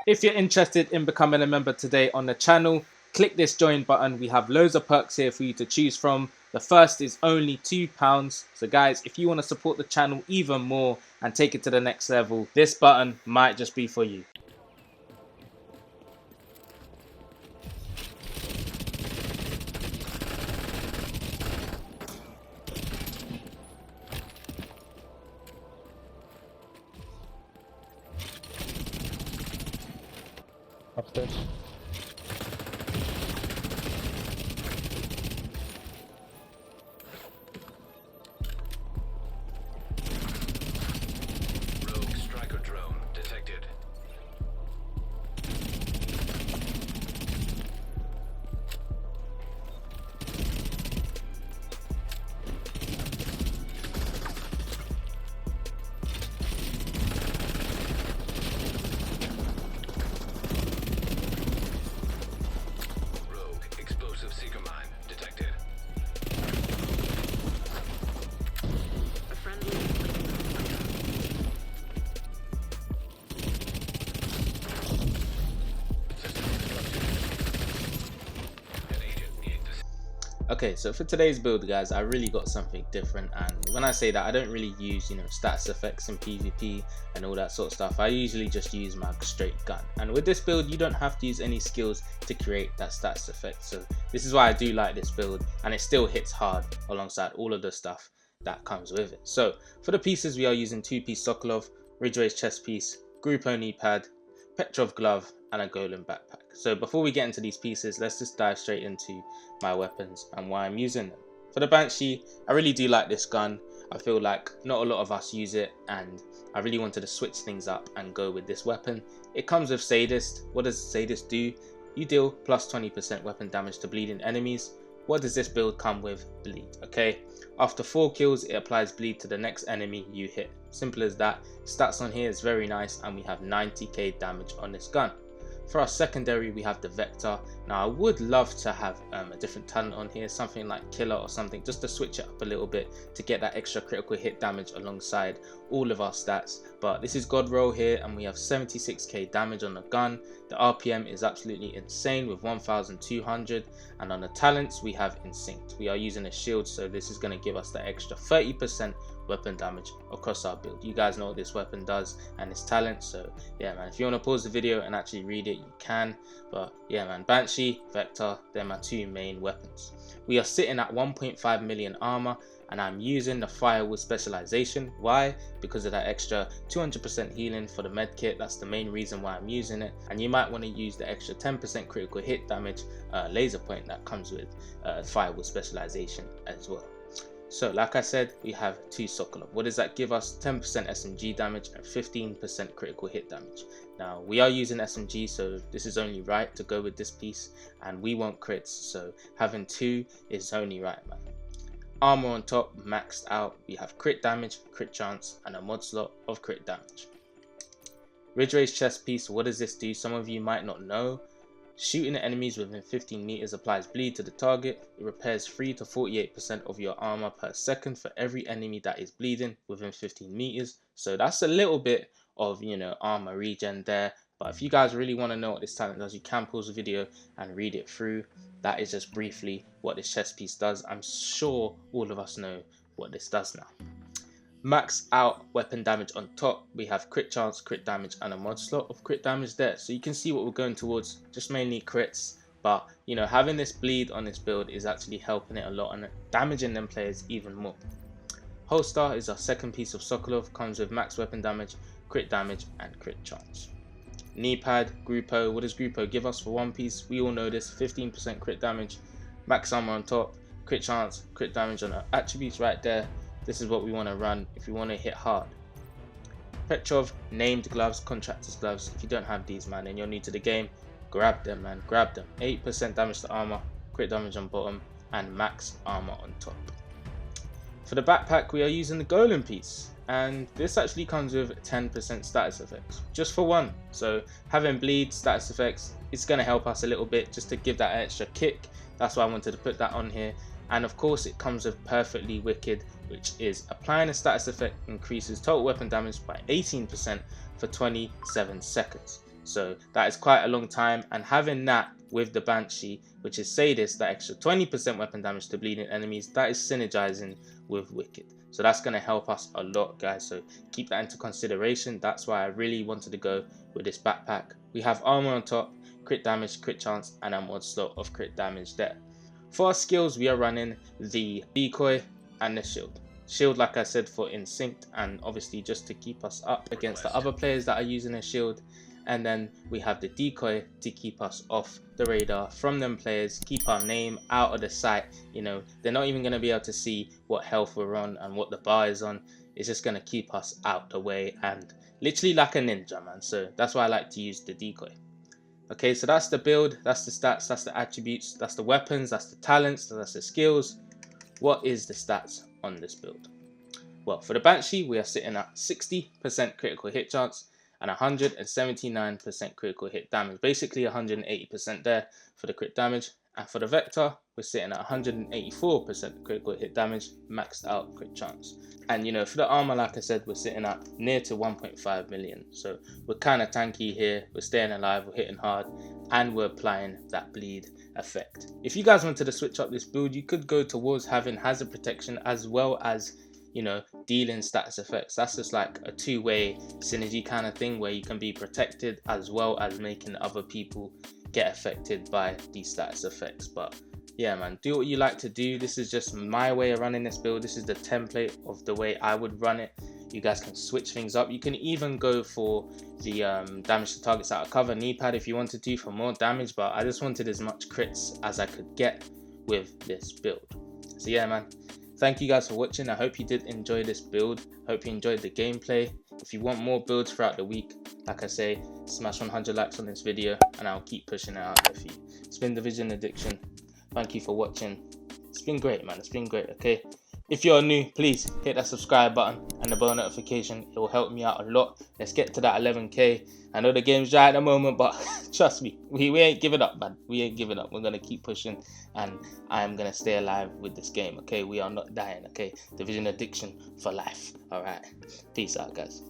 If you're interested in becoming a member today on the channel, click this join button. We have loads of perks here for you to choose from. The first is only £2. So guys, if you want to support the channel even more and take it to the next level, this button might just be for you. Upstairs. Rogue striker drone detected. Seeker mine detected. A friendly. Okay, so for today's build, guys, I really got something different, and when I say that, I don't really use, stats effects in PvP and all that sort of stuff. I usually just use my straight gun, and with this build you don't have to use any skills to create that stats effect. So this is why I do like this build, and it still hits hard alongside all of the stuff that comes with it. So for the pieces, we are using 2-piece Sokolov, RIDGEWAY's chest piece, Grupo knee pad, Petrov glove, and a golem backpack. So before we get into these pieces, let's just dive straight into my weapons and why I'm using them. For the Banshee, I really do like this gun. I feel like not a lot of us use it, and I really wanted to switch things up and go with this weapon. It comes with Sadist. What does Sadist do? You deal plus 20% weapon damage to bleeding enemies. What does this build come with? Bleed, okay? After 4 kills, it applies bleed to the next enemy you hit. Simple as that. Stats on here is very nice, and we have 90k damage on this gun. For our secondary, we have the Vector. Now I would love to have a different talent on here, something like Killer or something, just to switch it up a little bit to get that extra critical hit damage alongside all of our stats. But this is God roll here, and we have 76k damage on the gun. The RPM is absolutely insane with 1200, and on the talents we have Instinct. We are using a shield, so this is going to give us the extra 30% weapon damage across our build. You guys know what this weapon does and its talent, so yeah man, if you want to pause the video and actually read it, you can. But yeah man, Banshee, Vector, they're my 2 main weapons. We are sitting at 1.5 million armor, and I'm using the Firewall specialization. Why? Because of that extra 200% healing for the medkit. That's the main reason why I'm using it, and you might want to use the extra 10% critical hit damage laser point that comes with Firewall specialization as well. So like I said, we have 2 Sokolov. What does that give us? 10% SMG damage and 15% critical hit damage. Now we are using SMG, so this is only right to go with this piece, and we want crits, so having 2 is only right, man. Armor on top, maxed out. We have crit damage, crit chance, and a mod slot of crit damage. RIDGEWAY's chest piece, what does this do? Some of you might not know. Shooting at enemies within 15 meters applies bleed to the target. It repairs 3 to 48% of your armor per second for every enemy that is bleeding within 15 meters. So that's a little bit of, armor regen there. But if you guys really want to know what this talent does, you can pause the video and read it through. That is just briefly what this chest piece does. I'm sure all of us know what this does now. Max out weapon damage on top, we have crit chance, crit damage, and a mod slot of crit damage there. So you can see what we're going towards, just mainly crits. But having this bleed on this build is actually helping it a lot and damaging them players even more. Holster is our second piece of Sokolov, comes with max weapon damage, crit damage, and crit chance. Knee pad, Grupo. What does Grupo give us for one piece? We all know this: 15% crit damage, max armor on top, crit chance, crit damage on our attributes right there. This is what we want to run if we want to hit hard. Petrov named gloves, contractor's gloves. If you don't have these, man, and you're new to the game, grab them, man, grab them. 8% damage to armor, crit damage on bottom, and max armor on top. For the backpack, we are using the golem piece, and this actually comes with 10% status effects, just for one. So having bleed status effects, it's going to help us a little bit just to give that extra kick. That's why I wanted to put that on here. And of course it comes with Perfectly Wicked, which is applying a status effect increases total weapon damage by 18% for 27 seconds. So that is quite a long time, and having that with the Banshee, which is Sadist, that extra 20% weapon damage to bleeding enemies, that is synergizing with Wicked. So that's going to help us a lot, guys. So keep that into consideration. That's why I really wanted to go with this backpack. We have armor on top, crit damage, crit chance, and a mod slot of crit damage there. For our skills, we are running the decoy and the shield. Shield, like I said, for instinct, and obviously just to keep us up against the other players that are using a shield. And then we have the decoy to keep us off the radar from them players, keep our name out of the sight. You know, they're not even going to be able to see what health we're on and what the bar is on. It's just going to keep us out the way, and literally like a ninja, man. So that's why I like to use the decoy. Okay, so that's the build, that's the stats, that's the attributes, that's the weapons, that's the talents, that's the skills. What is the stats on this build? Well, for the Banshee, we are sitting at 60% critical hit chance and 179% critical hit damage. Basically 180% there for the crit damage. And for the Vector, we're sitting at 184% critical hit damage, maxed out crit chance. And you know, for the armor, like I said, we're sitting at near to 1.5 million. So we're kind of tanky here, we're staying alive, we're hitting hard, and we're applying that bleed effect. If you guys wanted to switch up this build, you could go towards having hazard protection as well as, you know, dealing status effects. That's just like a two-way synergy kind of thing where you can be protected as well as making other people get affected by these status effects. But yeah, man, do what you like to do. This is just my way of running this build. This is the template of the way I would run it. You guys can switch things up. You can even go for the damage to targets out of cover knee pad if you wanted to for more damage, but I just wanted as much crits as I could get with this build. So yeah, man, thank you guys for watching. I hope you did enjoy this build. Hope you enjoyed the gameplay. If you want more builds throughout the week, like I say, smash 100 likes on this video and I'll keep pushing it out there for you. It's been Division Addiction. Thank you for watching. It's been great, man. It's been great, okay? If you're new, please hit that subscribe button and the bell notification. It will help me out a lot. Let's get to that 11k. I know the game's dry at the moment, but trust me, we ain't giving up, man. We ain't giving up. We're going to keep pushing, and I am going to stay alive with this game, okay? We are not dying, okay? Division Addiction for life. All right. Peace out, guys.